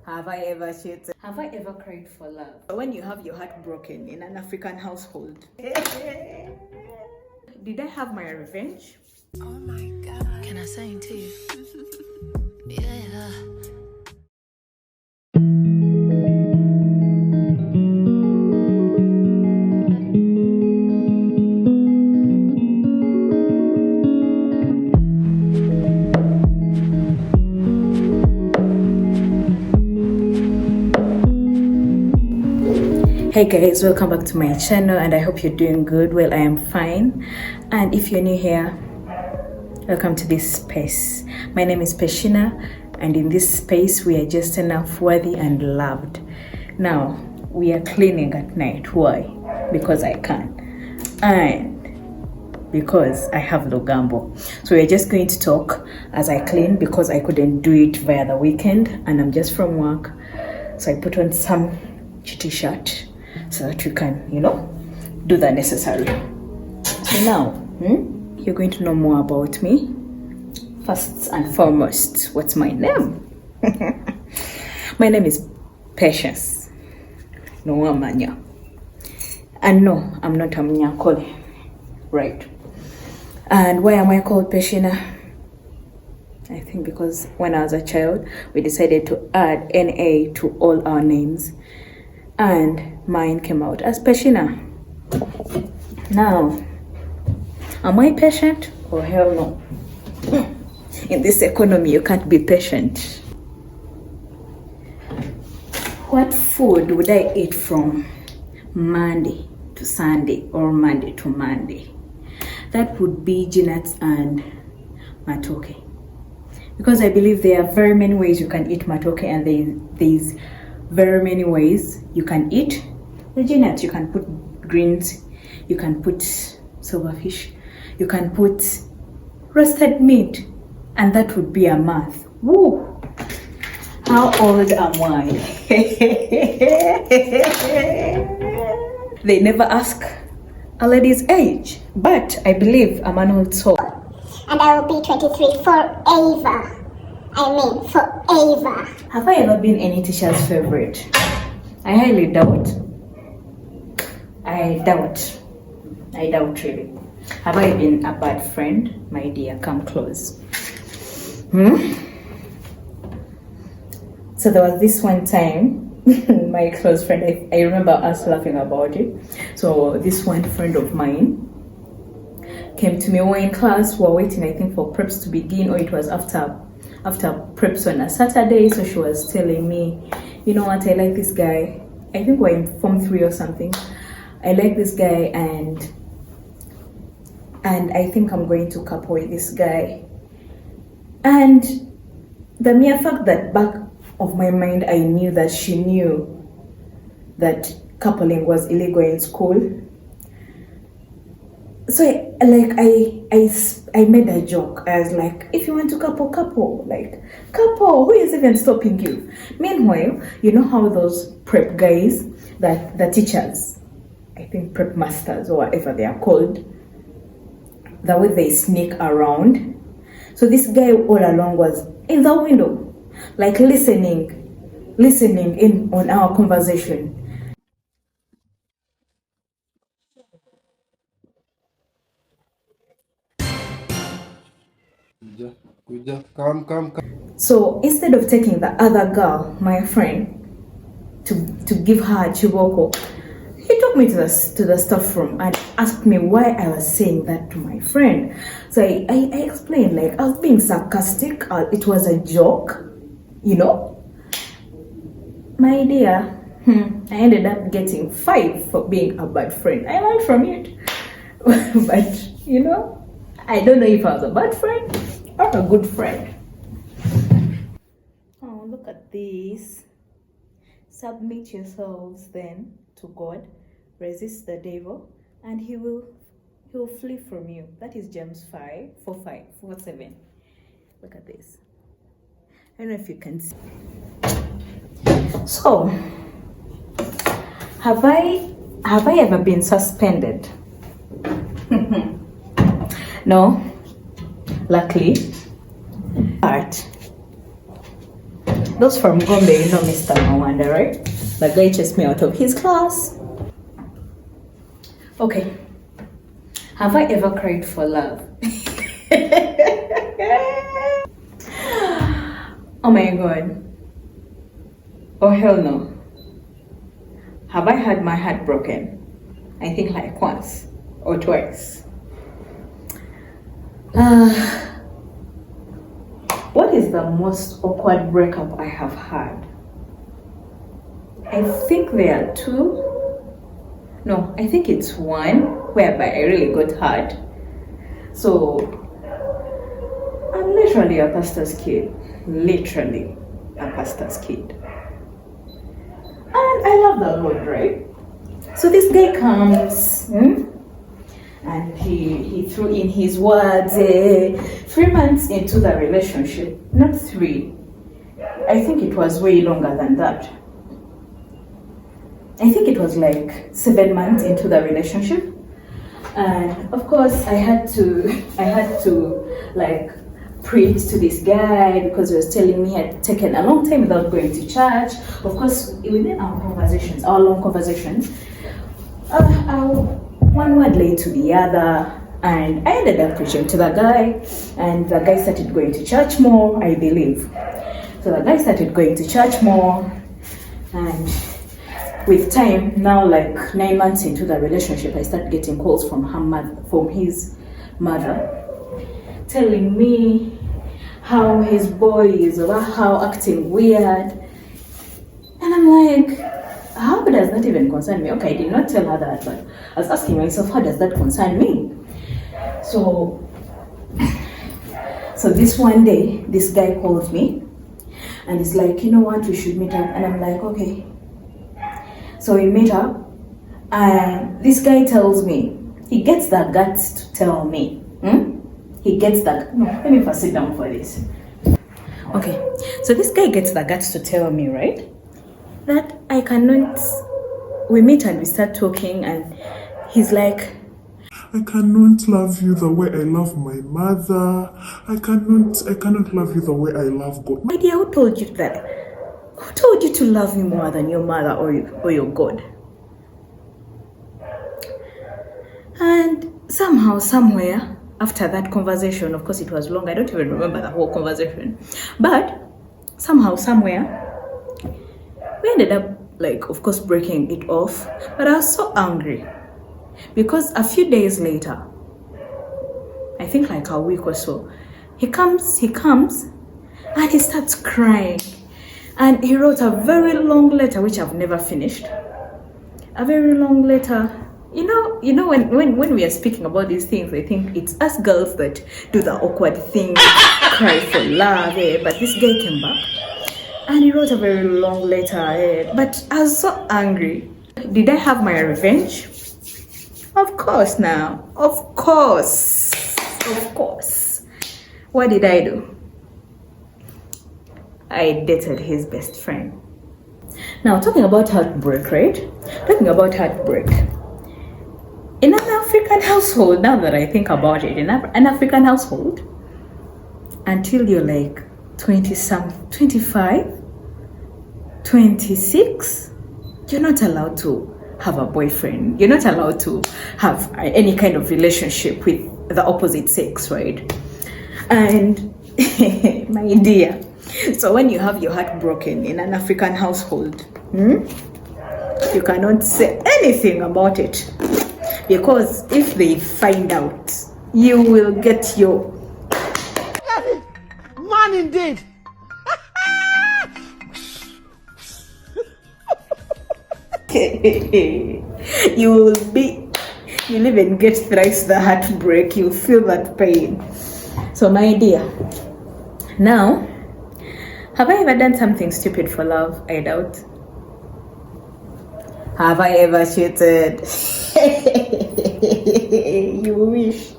Have I ever cheated? Have I ever cried for love? When you have your heart broken in an African household. Did I have my revenge? Oh my God. Can I sing to you? Yeah. Hey guys, welcome back to my channel and I hope you're doing good. Well, I am fine, and if you're new here, welcome to this space. My name is Peshina, and in this space we are just enough worthy and loved. Now we are cleaning at night. Why? Because I can, and because I have Lugambo. So we're just going to talk as I clean because I couldn't do it via the weekend and I'm just from work. So I put on some chitty shirt so that you can, do the necessary. So now, you're going to know more about me. First and foremost, what's my name? My name is Patience. No Amanya. And no, I'm not Amanya Kole. Right. And why am I called Peshina? I think because when I was a child, we decided to add NA to all our names. And mine came out as Peshina. Now, am I patient? Oh, hell no. In this economy, you can't be patient. What food would I eat from Monday to Sunday or Monday to Monday? That would be nuts and matoke. Because I believe there are very many ways you can eat matoke, and there's very many ways you can eat the nuts. You can put greens, you can put silverfish, you can put roasted meat, and that would be a math. Woo! How old am I? They never ask a lady's age, but I believe I'm an old soul. And I will be 23 forever. I mean, forever. Have I ever been any teacher's favorite? I highly doubt. I doubt really. Have I been a bad friend? My dear, come close. So there was this one time, my close friend, I remember us laughing about it. So this one friend of mine came to me. We were in class, we were waiting, I think, for preps to begin, or it was after preps on a Saturday. So she was telling me, you know what, I like this guy. I think we're in Form 3 or something. I like this guy and I think I'm going to couple with this guy. And the mere fact that back of my mind, I knew that she knew that coupling was illegal in school. So I made a joke. I was like, if you want to couple, who is even stopping you? Meanwhile, you know how those prep guys, that the teachers, I think prep masters or whatever they are called, the way they sneak around. So this guy all along was in the window, like listening in on our conversation. Come. So instead of taking the other girl, my friend, to give her a chiboko, he took me to the staff room and asked me why I was saying that to my friend. So I explained, like, I was being sarcastic. It was a joke, My dear, I ended up getting 5 for being a bad friend. I learned from it. But, I don't know if I was a bad friend or a good friend. Oh, look at this. Submit yourselves then to God, resist the devil, and he will flee from you. That is James 5:4-7. Look at this. I don't know if you can see. So, have I ever been suspended? No, luckily. But Those from Gombe, you know Mr. Mawanda, right? The guy chased me out of his class. Okay. Have I ever cried for love? Oh my god. Oh hell no. Have I had my heart broken? I think like once or twice. What is the most awkward breakup I have had? I think there are two. No, I think it's one whereby I really got hurt. So I'm literally a pastor's kid. Literally a pastor's kid. And I love the Lord, right? So this guy comes, and he threw in his words 3 months into the relationship. Not 3. I think it was way longer than that. I think it was like 7 months into the relationship. And of course I had to like preach to this guy because he was telling me he had taken a long time without going to church. Of course, within our long conversations, one word led to the other, and I ended up preaching to the guy, and the guy started going to church more, I believe. So the guy started going to church more, and with time, now like 9 months into the relationship, I started getting calls from his mother, telling me how his boy is acting weird. And I'm like, how does that even concern me? Okay, I did not tell her that, but I was asking myself, how does that concern me? So this one day, this guy called me and he's like, you know what, we should meet up. And I'm like, okay. So we meet up, and this guy tells me, he gets the guts to tell me, let me first sit down for this. Okay, so this guy gets the guts to tell me, right, that I cannot, we meet and we start talking, and he's like, I cannot love you the way I love my mother. I cannot love you the way I love God. My dear, who told you that? Who told you to love me more than your mother or your God? And somehow, somewhere, after that conversation, of course it was long, I don't even remember the whole conversation, but somehow, somewhere, we ended up, like, of course, breaking it off. But I was so angry because a few days later, I think like a week or so, he comes and he starts crying, and he wrote a very long letter which I've never finished. A very long letter. You know when we are speaking about these things, I think it's us girls that do the awkward thing, cry for love, but this guy came back and he wrote a very long letter, but I was so angry. Did I have my revenge? Of course now. Of course. What did I do? I dated his best friend. Now, talking about heartbreak, right? Talking about heartbreak. In an African household, now that I think about it, in an African household, until you're like 25, 26, you're not allowed to have a boyfriend. You're not allowed to have any kind of relationship with the opposite sex, right? And my dear, so when you have your heart broken in an African household, you cannot say anything about it, because if they find out, you will get your man indeed. you'll even get thrice the heartbreak. You'll feel that pain. So my dear, now, have I ever done something stupid for love? I doubt. Have I ever cheated? You wish.